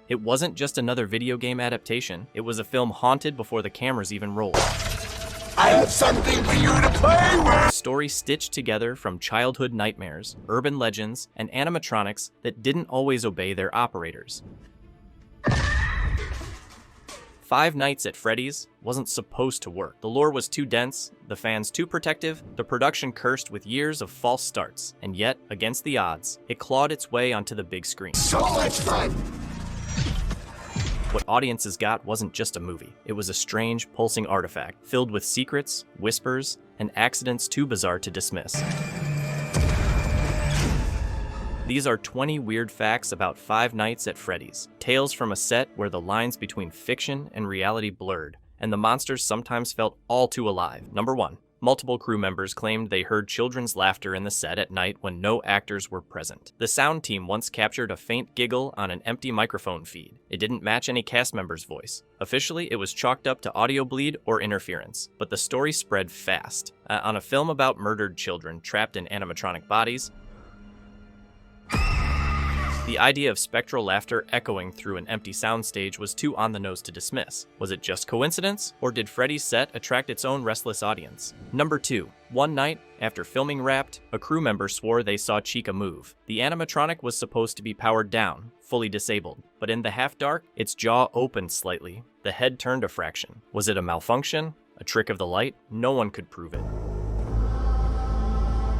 It wasn't just another video game adaptation, it was a film haunted before the cameras even rolled. I have something for you to play with! A story stitched together from childhood nightmares, urban legends, and animatronics that didn't always obey their operators. Five Nights at Freddy's wasn't supposed to work. The lore was too dense, the fans too protective, the production cursed with years of false starts, and yet, against the odds, it clawed its way onto the big screen. So much fun! What audiences got wasn't just a movie. It was a strange, pulsing artifact, filled with secrets, whispers, and accidents too bizarre to dismiss. These are 20 weird facts about Five Nights at Freddy's, tales from a set where the lines between fiction and reality blurred, and the monsters sometimes felt all too alive. Number 1. Multiple crew members claimed they heard children's laughter in the set at night when no actors were present. The sound team once captured a faint giggle on an empty microphone feed. It didn't match any cast member's voice. Officially, it was chalked up to audio bleed or interference, but the story spread fast. On a film about murdered children trapped in animatronic bodies, the idea of spectral laughter echoing through an empty soundstage was too on the nose to dismiss. Was it just coincidence, or did Freddy's set attract its own restless audience? Number 2. One night, after filming wrapped, a crew member swore they saw Chica move. The animatronic was supposed to be powered down, fully disabled, but in the half-dark, its jaw opened slightly. The head turned a fraction. Was it a malfunction? A trick of the light? No one could prove it.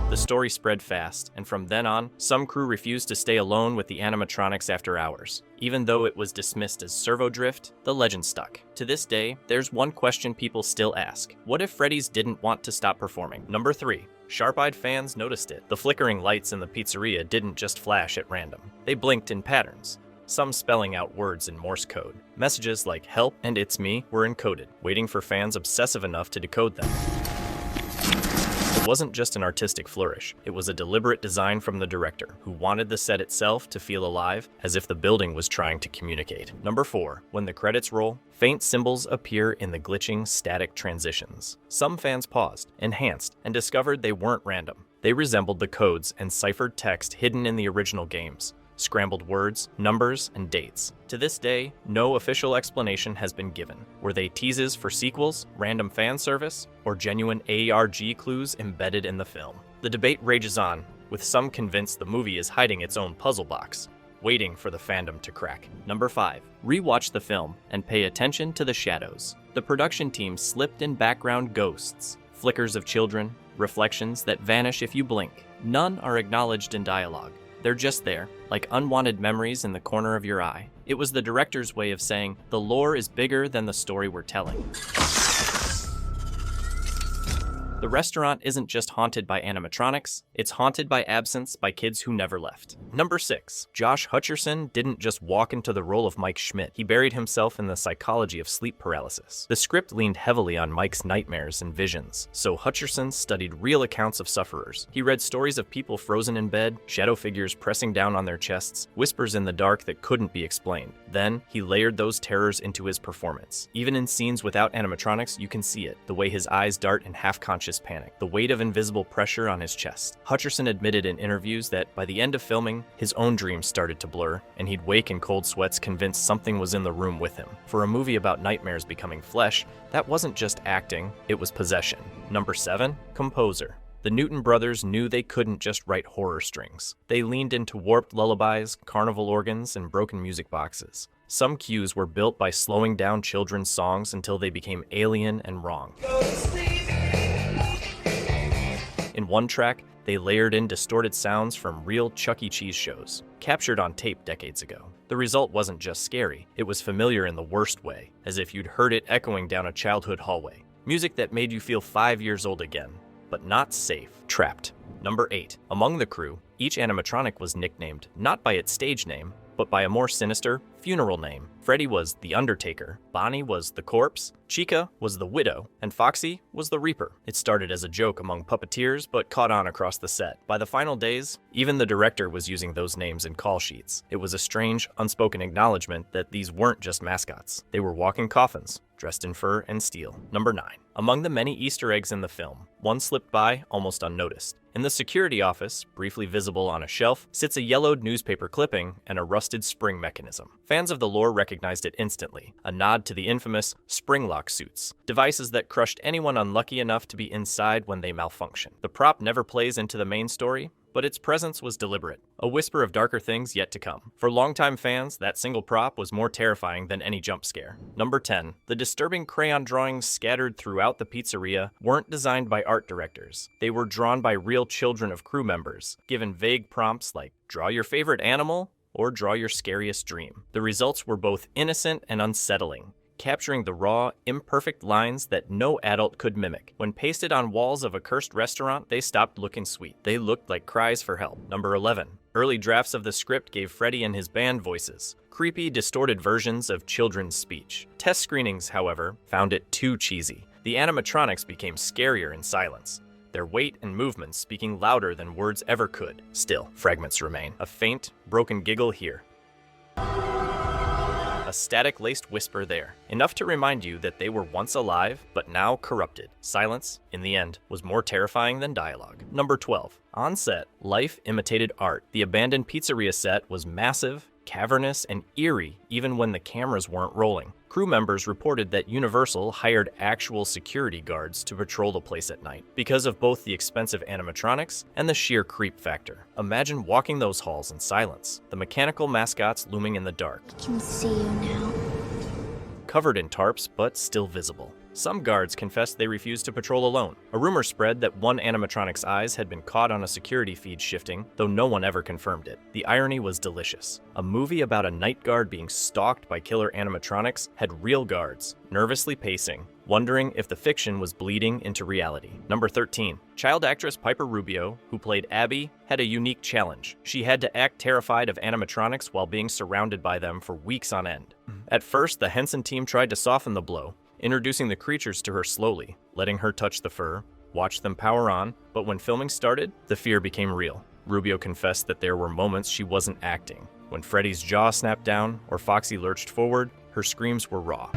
The story spread fast, and from then on, some crew refused to stay alone with the animatronics after hours. Even though it was dismissed as servo drift, the legend stuck. To this day, there's one question people still ask. What if Freddy's didn't want to stop performing? Number 3. Sharp-eyed fans noticed it. The flickering lights in the pizzeria didn't just flash at random. They blinked in patterns, some spelling out words in Morse code. Messages like "help" and "it's me" were encoded, waiting for fans obsessive enough to decode them. It wasn't just an artistic flourish, it was a deliberate design from the director, who wanted the set itself to feel alive, as if the building was trying to communicate. Number 4. When the credits roll, faint symbols appear in the glitching, static transitions. Some fans paused, enhanced, and discovered they weren't random. They resembled the codes and ciphered text hidden in the original games. Scrambled words, numbers, and dates. To this day, no official explanation has been given. Were they teases for sequels, random fan service, or genuine ARG clues embedded in the film? The debate rages on, with some convinced the movie is hiding its own puzzle box, waiting for the fandom to crack. Number 5. Rewatch the film and pay attention to the shadows. The production team slipped in background ghosts, flickers of children, reflections that vanish if you blink. None are acknowledged in dialogue. They're just there, like unwanted memories in the corner of your eye. It was the director's way of saying, the lore is bigger than the story we're telling. The restaurant isn't just haunted by animatronics, it's haunted by absence by kids who never left. Number 6. Josh Hutcherson didn't just walk into the role of Mike Schmidt, he buried himself in the psychology of sleep paralysis. The script leaned heavily on Mike's nightmares and visions, so Hutcherson studied real accounts of sufferers. He read stories of people frozen in bed, shadow figures pressing down on their chests, whispers in the dark that couldn't be explained. Then, he layered those terrors into his performance. Even in scenes without animatronics, you can see it, the way his eyes dart in half-conscious panic, the weight of invisible pressure on his chest. Hutcherson admitted in interviews that by the end of filming, his own dreams started to blur, and he'd wake in cold sweats convinced something was in the room with him. For a movie about nightmares becoming flesh, that wasn't just acting, it was possession. Number 7. Composer. The Newton brothers knew they couldn't just write horror strings. They leaned into warped lullabies, carnival organs, and broken music boxes. Some cues were built by slowing down children's songs until they became alien and wrong. In one track, they layered in distorted sounds from real Chuck E. Cheese shows, captured on tape decades ago. The result wasn't just scary, it was familiar in the worst way, as if you'd heard it echoing down a childhood hallway. Music that made you feel 5 years old again, but not safe. Trapped. Number 8. Among the crew, each animatronic was nicknamed not by its stage name, but by a more sinister, funeral name. Freddy was the Undertaker, Bonnie was the Corpse, Chica was the Widow, and Foxy was the Reaper. It started as a joke among puppeteers, but caught on across the set. By the final days, even the director was using those names in call sheets. It was a strange, unspoken acknowledgement that these weren't just mascots. They were walking coffins, dressed in fur and steel. Number 9. Among the many Easter eggs in the film, one slipped by almost unnoticed. In the security office, briefly visible on a shelf, sits a yellowed newspaper clipping and a rusted spring mechanism. Fans of the lore recognized it instantly, a nod to the infamous spring lock suits, devices that crushed anyone unlucky enough to be inside when they malfunction. The prop never plays into the main story, but its presence was deliberate, a whisper of darker things yet to come. For longtime fans, that single prop was more terrifying than any jump scare. Number 10. The disturbing crayon drawings scattered throughout the pizzeria weren't designed by art directors. They were drawn by real children of crew members, given vague prompts like, draw your favorite animal, or draw your scariest dream. The results were both innocent and unsettling, capturing the raw, imperfect lines that no adult could mimic. When pasted on walls of a cursed restaurant, they stopped looking sweet. They looked like cries for help. Number 11. Early drafts of the script gave Freddy and his band voices, creepy, distorted versions of children's speech. Test screenings, however, found it too cheesy. The animatronics became scarier in silence, their weight and movements speaking louder than words ever could. Still, fragments remain. A faint, broken giggle here, a static-laced whisper there, enough to remind you that they were once alive, but now corrupted. Silence, in the end, was more terrifying than dialogue. Number 12. On set, life imitated art. The abandoned pizzeria set was massive, cavernous, and eerie even when the cameras weren't rolling. Crew members reported that Universal hired actual security guards to patrol the place at night because of both the expensive animatronics and the sheer creep factor. Imagine walking those halls in silence, the mechanical mascots looming in the dark. I can see you now. Covered in tarps, but still visible. Some guards confessed they refused to patrol alone. A rumor spread that one animatronic's eyes had been caught on a security feed shifting, though no one ever confirmed it. The irony was delicious. A movie about a night guard being stalked by killer animatronics had real guards, nervously pacing, wondering if the fiction was bleeding into reality. Number 13. Child actress Piper Rubio, who played Abby, had a unique challenge. She had to act terrified of animatronics while being surrounded by them for weeks on end. At first, the Henson team tried to soften the blow, introducing the creatures to her slowly, letting her touch the fur, watch them power on, but when filming started, the fear became real. Rubio confessed that there were moments she wasn't acting. When Freddy's jaw snapped down or Foxy lurched forward, her screams were raw.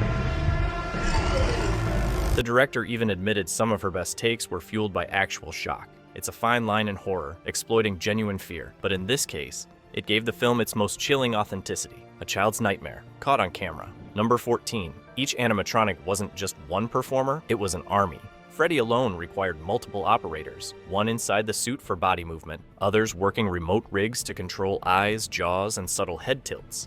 The director even admitted some of her best takes were fueled by actual shock. It's a fine line in horror, exploiting genuine fear, but in this case, it gave the film its most chilling authenticity, a child's nightmare, caught on camera. Number 14. Each animatronic wasn't just one performer, it was an army. Freddy alone required multiple operators, one inside the suit for body movement, others working remote rigs to control eyes, jaws, and subtle head tilts.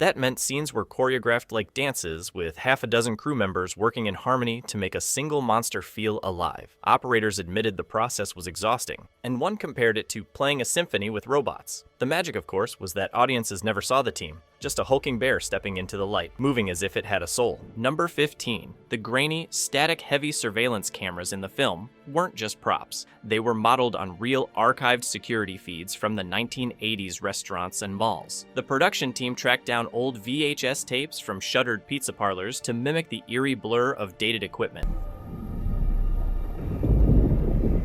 That meant scenes were choreographed like dances, with half a dozen crew members working in harmony to make a single monster feel alive. Operators admitted the process was exhausting, and one compared it to playing a symphony with robots. The magic, of course, was that audiences never saw the team, just a hulking bear stepping into the light, moving as if it had a soul. Number 15. The grainy, static-heavy surveillance cameras in the film weren't just props. They were modeled on real archived security feeds from the 1980s restaurants and malls. The production team tracked down old VHS tapes from shuttered pizza parlors to mimic the eerie blur of dated equipment.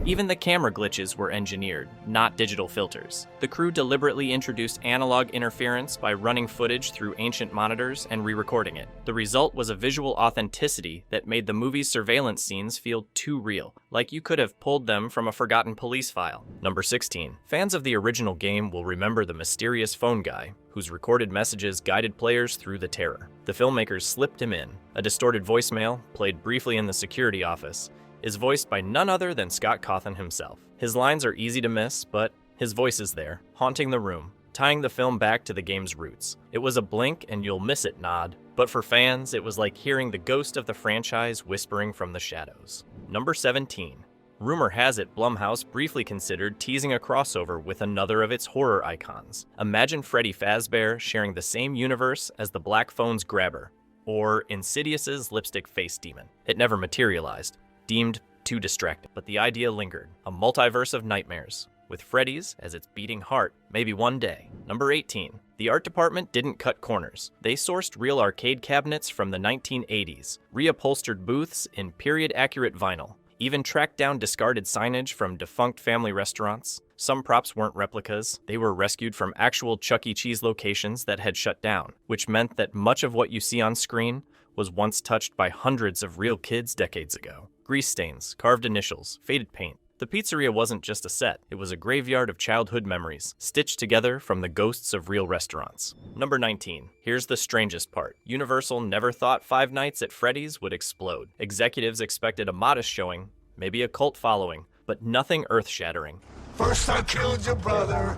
Even the camera glitches were engineered, not digital filters. The crew deliberately introduced analog interference by running footage through ancient monitors and re-recording it. The result was a visual authenticity that made the movie's surveillance scenes feel too real, like you could have pulled them from a forgotten police file. Number 16. Fans of the original game will remember the mysterious phone guy, whose recorded messages guided players through the terror. The filmmakers slipped him in. A distorted voicemail, played briefly in the security office, is voiced by none other than Scott Cawthon himself. His lines are easy to miss, but his voice is there, haunting the room, tying the film back to the game's roots. It was a blink and you'll miss it nod, but for fans, it was like hearing the ghost of the franchise whispering from the shadows. Number 17. Rumor has it Blumhouse briefly considered teasing a crossover with another of its horror icons. Imagine Freddy Fazbear sharing the same universe as the Black Phone's Grabber, or Insidious's lipstick face demon. It never materialized, deemed too distracting, but the idea lingered. A multiverse of nightmares, with Freddy's as its beating heart, maybe one day. Number 18. The art department didn't cut corners. They sourced real arcade cabinets from the 1980s, reupholstered booths in period-accurate vinyl, even tracked down discarded signage from defunct family restaurants. Some props weren't replicas. They were rescued from actual Chuck E. Cheese locations that had shut down, which meant that much of what you see on screen was once touched by hundreds of real kids decades ago. Grease stains, carved initials, faded paint. The pizzeria wasn't just a set, it was a graveyard of childhood memories, stitched together from the ghosts of real restaurants. Number 19. Here's the strangest part. Universal never thought Five Nights at Freddy's would explode. Executives expected a modest showing, maybe a cult following, but nothing earth-shattering. First I killed your brother.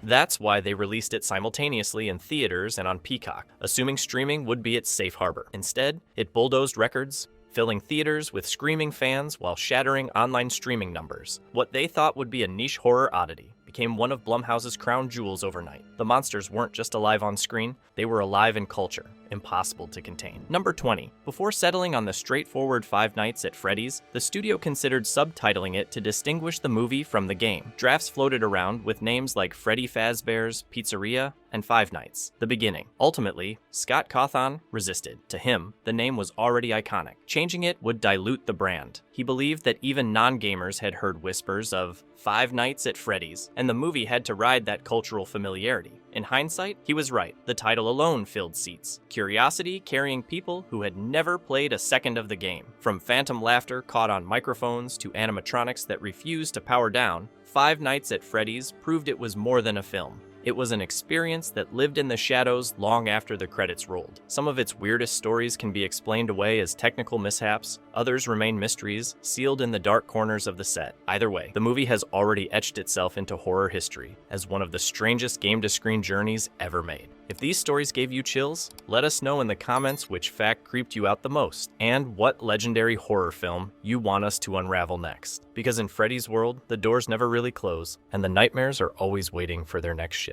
That's why they released it simultaneously in theaters and on Peacock, assuming streaming would be its safe harbor. Instead, it bulldozed records, filling theaters with screaming fans while shattering online streaming numbers. What they thought would be a niche horror oddity became one of Blumhouse's crown jewels overnight. The monsters weren't just alive on screen, they were alive in culture, impossible to contain. Number 20. Before settling on the straightforward Five Nights at Freddy's, the studio considered subtitling it to distinguish the movie from the game. Drafts floated around with names like Freddy Fazbear's Pizzeria and Five Nights, The Beginning. Ultimately, Scott Cawthon resisted. To him, the name was already iconic. Changing it would dilute the brand. He believed that even non-gamers had heard whispers of Five Nights at Freddy's, and the movie had to ride that cultural familiarity. In hindsight, he was right. The title alone filled seats. Curiosity carrying people who had never played a second of the game. From phantom laughter caught on microphones to animatronics that refused to power down, Five Nights at Freddy's proved it was more than a film. It was an experience that lived in the shadows long after the credits rolled. Some of its weirdest stories can be explained away as technical mishaps, others remain mysteries, sealed in the dark corners of the set. Either way, the movie has already etched itself into horror history as one of the strangest game-to-screen journeys ever made. If these stories gave you chills, let us know in the comments which fact creeped you out the most, and what legendary horror film you want us to unravel next. Because in Freddy's world, the doors never really close, and the nightmares are always waiting for their next shift.